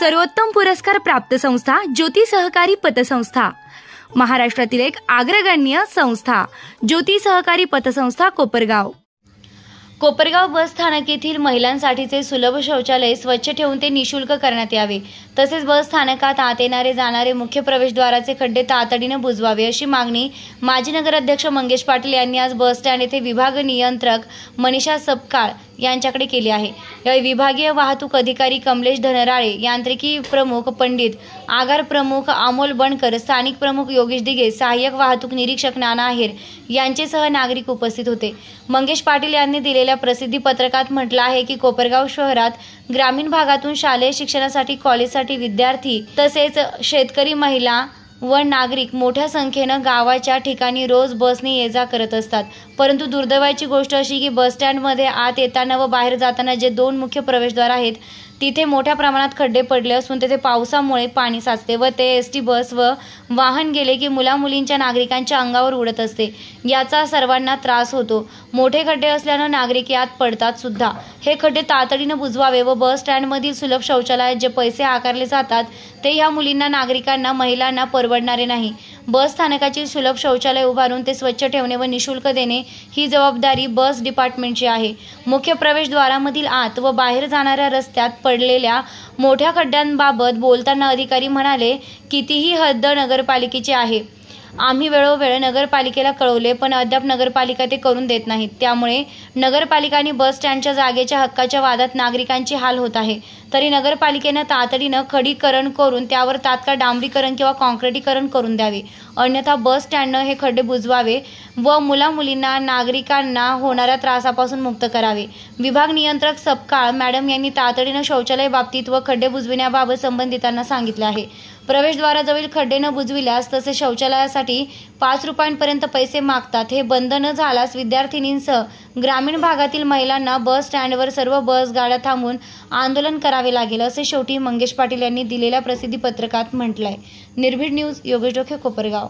सर्वोत्तम पुरस्कार प्राप्त संस्था ज्योती सहकारी पतसंस्था, महाराष्ट्रातील एक अग्रगण्य संस्था ज्योती सहकारी पतसंस्था कोपरगाव। कोपरगाव बस स्थानक येथील महिलांसाठीचे सुलभ शौचालय स्वच्छ ठेवून ते निशुल्क करण्यात यावे, तसेच बस स्थानकात आत येणारे जाणारे मुख्य प्रवेशद्वाराचे खड्डे तातडीने बुजवावे अशी मागणी माजी नगराध्यक्ष मंगेश पाटील यांनी आज बस स्टँड येथे विभाग नियंत्रक मनीषा सपकाळ यांच्याकडे केली आहे। या विभागीय वाहतूक अधिकारी कमलेश धनराळे, यांत्रिकी प्रमुख पंडित, आगार प्रमुख अमोल बनकर, स्थानिक प्रमुख योगेश दिगे, सहाय्यक वाहतूक निरीक्षक नाना आहेर यांचेसह नागरिक उपस्थित होते। मंगेश पाटील यांनी दिलेल्या प्रसिद्धी पत्रकात म्हटलं आहे की कोपरगाव शहरात ग्रामीण भागातून शालेय शिक्षणासाठी, कॉलेजसाठी विद्यार्थी तसेच शेतकरी महिला व नागरिक मोठ्या संख्येने गावाच्या ठिकाणी रोज बसने ये-जा करत असतात। परंतु दुर्दैवाची गोष्ट अशी की बस स्टँडमध्ये आत येताना व बाहेर जाताना जे दोन मुख्य प्रवेशद्वार आहेत तिथे मोठ्या प्रमाणात खड्डे पडले असून तेथे पावसामुळे पाणी साचते व ते एसटी बस व वाहन गेले की मुलामुलींच्या नागरिकांच्या अंगावर उडत असते। याचा सर्वांना त्रास होतो। मोठे खड्डे असल्याने नागरिक यात पडतात सुद्धा। हे खड्डे तातडीने बुजवावे व बस स्टँडमधील सुलभ शौचालयात जे पैसे आकारले जातात ते ह्या मुलींना, नागरिकांना, महिलांना परवडणारे नाही। बस स्थानकाची सुलभ शौचालय उभारून ते स्वच्छ ठेवणे व निशुल्क देणे ही जबाबदारी बस डिपार्टमेंटची आहे। मुख्य प्रवेशद्वारामधील आत व बाहेर जाणाऱ्या रस्त्यात पडलेल्या मोठ्या खड्ड्यांबाबत बोलताना अधिकारी म्हणाले, कितीही हद्द नगरपालिकेची आहे। आम्ही वेळोवेळी नगरपालिकेला कळवले पण अद्याप नगरपालिका ते करून देत नाहीत। त्यामुळे नगरपालिका आणि बस स्टँडच्या जागेच्या हक्काच्या वादात नागरिकांची हाल होत आहे। तरी नगरपालिकेने तातडीने खडीकरण करून त्यावर तात्काळ डांबरीकरण किंवा कॉन्क्रिटीकरण करून द्यावे, अन्यथा बस स्टँडने हे खड्डे बुजवावे व मुलामुलींना, नागरिकांना होणाऱ्या त्रासापासून मुक्त करावे। विभाग नियंत्रक सपकाळ मॅडम यांनी तातडीने शौचालय बाबतीत व खड्डे बुजविण्याबाबत संबंधितांना सांगितले आहे। प्रवेशद्वाराजवळील खड्डे न बुजविल्यास तसेच शौचालयासाठी 5 रुपयांपर्यंत पैसे मागतात। हे बंद न झाल्यास विद्यार्थिनींसह ग्रामीण भागातील महिलांना बस स्टँडवर सर्व बस गाड्या थांबवून आंदोलन करावे लागेल, असे शेवटी मंगेश पाटील यांनी दिलेल्या प्रसिद्धी पत्रकात म्हटलंय। निर्भीड न्यूज, योगेश डोके, कोपरगाव।